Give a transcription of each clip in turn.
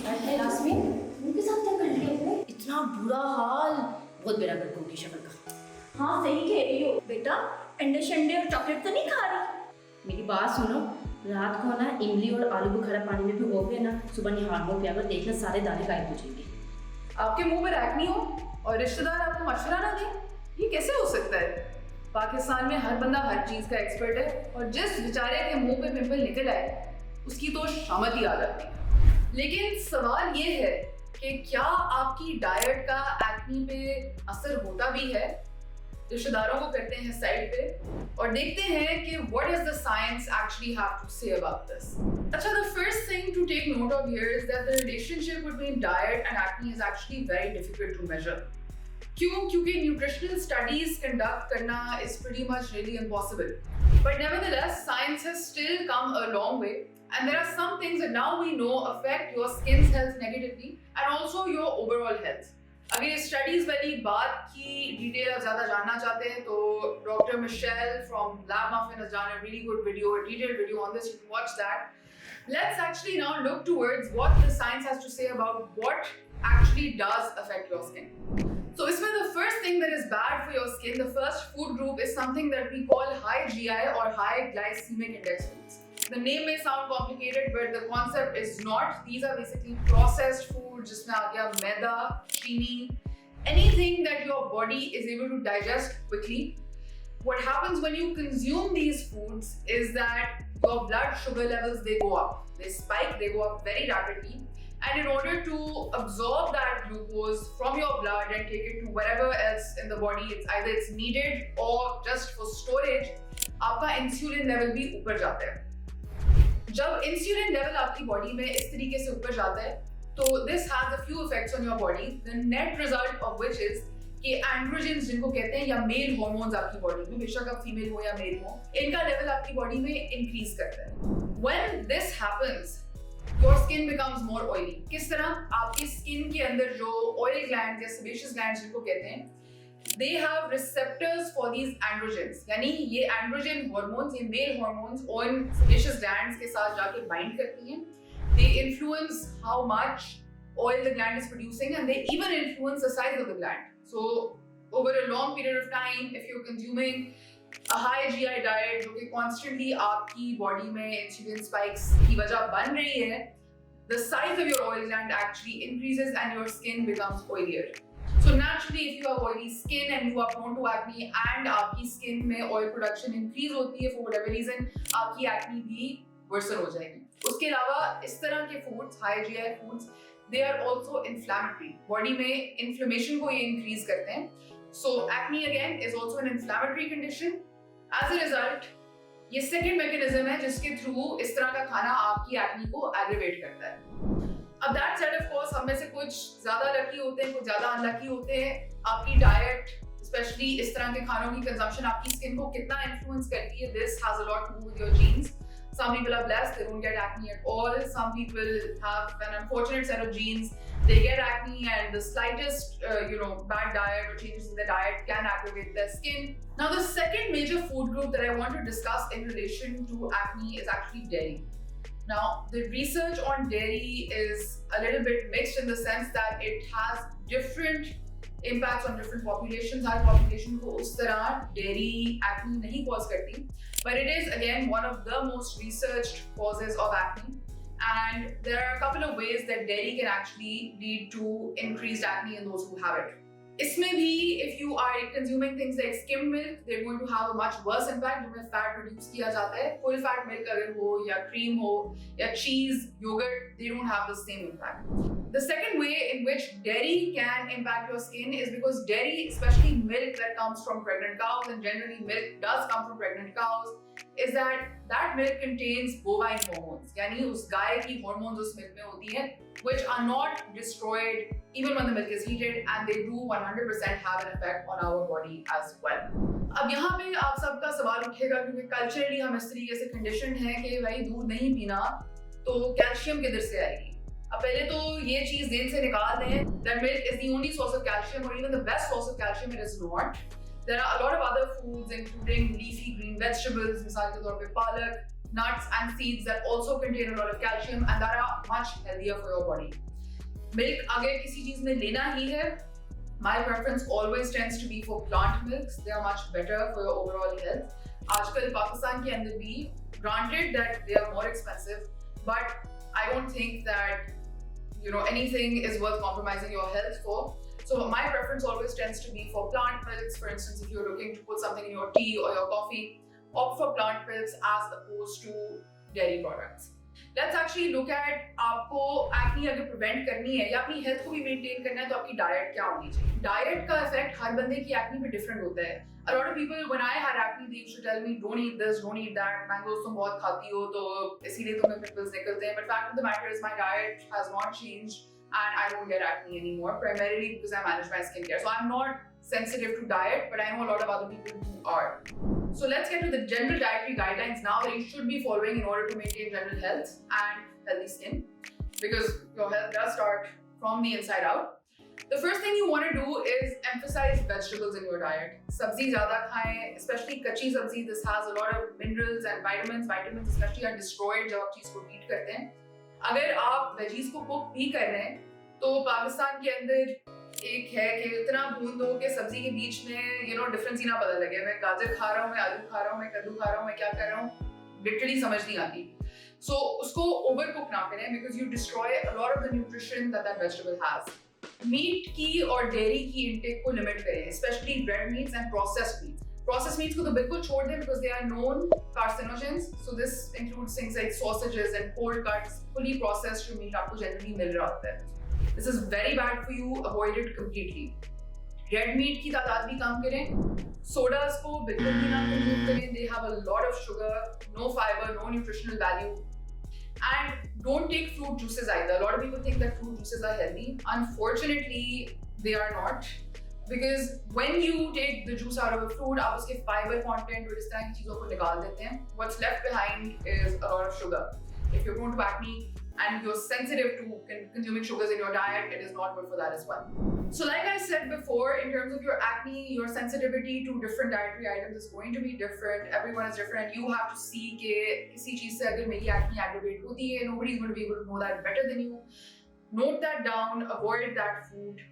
यास्मीन, उनके साथ क्या कर लिया आपने? इतना बुरा हाल, बहुत बेरा कर होगी शक्ल का। हाँ सही कह रही हो बेटा, अंडे शंडे और चॉकलेट तो नहीं खा रही? मेरी बात सुनो, रात को ना इमली और आलू बुखारा पानी में भिगोगे ना, सुबह निहार लो पिया कर, देखना सारे दाने गायब हो जाएंगे। आपके मुंह पर एक्ने हो और रिश्तेदार आपको मशवरा ना दें, ये कैसे हो सकता है? पाकिस्तान में हर बंदा हर चीज का एक्सपर्ट है और जिस बेचारे के मुंह पे पिंपल निकल आए उसकी तो शामत ही आ जाती है। लेकिन सवाल ये है कि क्या आपकी डाइट का एक्ने पे असर होता भी है? रिश्तेदारों को करते हैं साइड पे और देखते हैं कि what does the science actually have to say about this. अच्छा, the first thing to take note of here is that the relationship between diet and acne is actually very difficult to measure. क्यों? क्योंकि nutritional studies conduct करना is pretty much really impossible. But nevertheless, science has still come a long way, and there are some things that now we know affect your skin's health negatively and also your overall health. अगर ये studies वाली बात की detail आप ज्यादा जानना चाहते हैं तो doctor Michelle from Lab Muffin has done a really good video, a detailed video on this. You can watch that. Let's actually now look towards what the science has to say about what actually does affect your skin. So इसमें the first thing that is bad for your skin, the first food group is something that we call high GI or high glycemic index foods. The name may sound complicated, but the concept is not. These are basically processed foods, जिसमें आ गया मैदा, चीनी, anything that your body is able to digest quickly. What happens when you consume these foods is that your blood sugar levels, they go up. They spike, they go up very rapidly. And in order to absorb that glucose from your blood and take it to wherever else in the body, it's needed or just for storage, आपका insulin level भी ऊपर जाता है. जब insulin level आपकी body में इस तरीके से ऊपर जाता है तो this has a few effects on your body. The net result of which is कि एंड्रोजेंस जिनको कहते हैं या मेल हार्मोन्स आपकी बॉडी में, बेशक आप फीमेल हो या मेल हो, इनका लेवल आपकी बॉडी में इंक्रीज करता है. When this happens your skin becomes more oily. किस तरह? आपकी स्किन के अंदर जो ऑयल ग्लैंड्स या सेबेशियस ग्लैंड्स जिनको कहते हैं, they have receptors for these androgens. यानी ये एंड्रोजन हार्मोन्स, ये मेल हार्मोन्स उन सेबेशियस ग्लैंड्स के साथ जाके बाइंड करती हैं. They influence how much oil the gland is producing and they even influence the size of the gland. So over a long period of time, if you're consuming a high GI diet जो कि constantly आपकी body में insulin spikes की वजह बन रही है, the size of your oil gland actually increases and your skin becomes oilier. So naturally, if you have oily skin and you are prone to acne and आपकी skin में oil production increase होती है for whatever reason, आपकी acne भी worsen हो जाएगी. उसके अलावा इस तरह के foods, high GI foods, they are also inflammatory. Body में inflammation को ये increase करते हैं. So acne again is also an inflammatory condition. As a result, ये second mechanism है जिसके through इस तरह का खाना आपकी acne को aggravate करता है. अब दैट सेड ऑफ कोर्स हम में से कुछ ज्यादा लकी होते हैं, कुछ ज्यादा अनलकी होते हैं. आपकी डाइट, स्पेशली इस तरह के खानों की कंजम्पशन आपकी स्किन को कितना इन्फ्लुएंस करती है, this has a lot to do with your genes. Some people are blessed, they don't get acne at all. Some people have an unfortunate set of genes, they get acne and the slightest bad diet or changes in the diet can aggravate their skin. Now the second major food group that I want to discuss in relation to acne is actually dairy. Now, the research on dairy is a little bit mixed in the sense that it has different impacts on different populations. Her population को उस तरह dairy acne नहीं cause करती, but it is again one of the most researched causes of acne. And there are a couple of ways that dairy can actually lead to increased acne in those who have it. इसमें भी if you are consuming things like skimmed milk, they're going to have a much worse impact जिनमें fat reduce किया जाता है. Full fat milk अगर हो या cream हो या cheese, yogurt, they don't have the same impact. The second way in which dairy can impact your skin is because dairy, especially milk that comes from pregnant cows, and generally milk does come from pregnant cows, is that milk contains bovine hormones. यानी उस गाय की hormones उस milk में होती हैं, which are not destroyed even when the milk is heated, and they do 100% have an effect on our body as well. अब यहाँ पे आप सबका सवाल उठेगा क्योंकि कल्चरली हम इस तरीके से कंडीशन है कि भाई दूध नहीं पीना तो कैल्शियम किधर से आएगी. अब पहले तो ये चीज दिल से निकाल दें that milk is the only source of calcium or even the best source of calcium. It is not. There are a lot of other foods including leafy green vegetables, मिसाल के तौर पे पालक, nuts and seeds that also contain a lot of calcium and that are much healthier for your body. Milk अगर किसी चीज में लेना ही है, my preference always tends to be for plant milks. They are much better for your overall health. आजकल पाकिस्तान के अंदर भी, granted that they are more expensive, but I don't think that anything is worth compromising your health for. So my preference always tends to be for plant milks. For instance, if you're looking to put something in your tea or your coffee, opt for plant milks as opposed to dairy products. Let's actually look at आपको acne अगर prevent करनी है या अपनी health को भी maintain करना है तो आपकी डाइट क्या होनी चाहिए. डाइट का इफेक्ट हर बंदे की एक्ने पे डिफरेंट होता है. A lot of people, when I had acne, they used to tell me, don't eat this, don't eat that. Mangoes तुम बहुत खाती हो तो इसीलिए तुम्हें pimples निकलते हैं. But fact of the matter is, my diet has not changed and I don't get acne anymore, primarily because I manage my skincare. So I'm not sensitive to diet, but I know a lot of other people who are. So let's get to the general dietary guidelines now that you should be following in order to maintain general health and healthy skin, because your health does start from the inside out. The first thing you want to do is emphasize vegetables in your diet. Sabzi zyada khaएं, especially kachi sabzi. This has a lot of minerals and vitamins. Vitamins especially are destroyed जब आप चीज को heat करते हैं. अगर आप veggies को cook भी कर रहे हैं, तो पाकिस्तान के अंदर एक है कि इतना भून दो कि सब्जी के बीच में डिफरेंस ही ना पता लगे. मैं गाजर खा रहा हूँ, मैं आलू खा रहा हूँ, मैं कद्दू खा रहा हूँ, मैं क्या कर रहा हूँ, लिटरली समझ नहीं आती. So उसको ओवर कुक ना करें because you destroy a lot of the nutrition that vegetable has. Meat की और डेयरी की इंटेक को लिमिट करें, specially red meats and processed meats. Processed meats को तो बिल्कुल छोड़ दें because they are known carcinogens. So this includes things like sausages and cold cuts. fully processed जो मीट आपको जनरली मिल रहा होता है. This is very bad for you. Avoid it completely. Red meat की तादाद भी कम करें. Sodas को बिल्कुल भी ना कंज्यूम करें. They have a lot of sugar, no fiber, no nutritional value. And don't take fruit juices either. A lot of people think that fruit juices are healthy. Unfortunately, they are not. Because when you take the juice out of a fruit, आप उसके fiber content और इस तरह की चीजों को निकाल देते हैं. What's left behind is a lot of sugar. If you're prone to acne and you're sensitive to consuming sugars in your diet, it is not good for that as well. So like I said before, in terms of your acne, your sensitivity to different dietary items is going to be different. Everyone is different. You have to see कि किसी चीज से अगर मेरी acne aggravate होती है, nobody is going to be able to know that better than you. Note that down. Avoid that food.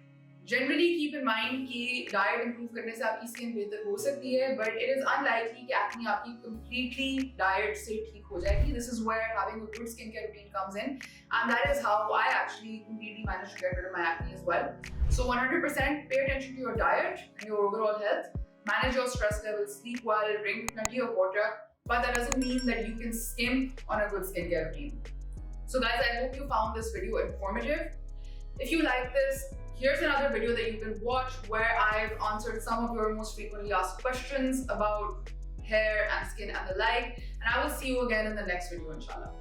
Generally keep in mind कि diet improve करने से आपकी skin बेहतर हो सकती है, but it is unlikely कि acne आपकी completely diet से ठीक हो जाएगी. This is where having a good skincare routine comes in, and that is how I actually completely managed to get rid of my acne as well. So 100% pay attention to your diet and your overall health. Manage your stress levels, sleep well, drink plenty of water, but that doesn't mean that you can skimp on a good skincare routine. So guys, I hope you found this video informative. If you like this, here's another video that you can watch where I've answered some of your most frequently asked questions about hair and skin and the like. And I will see you again in the next video, inshallah.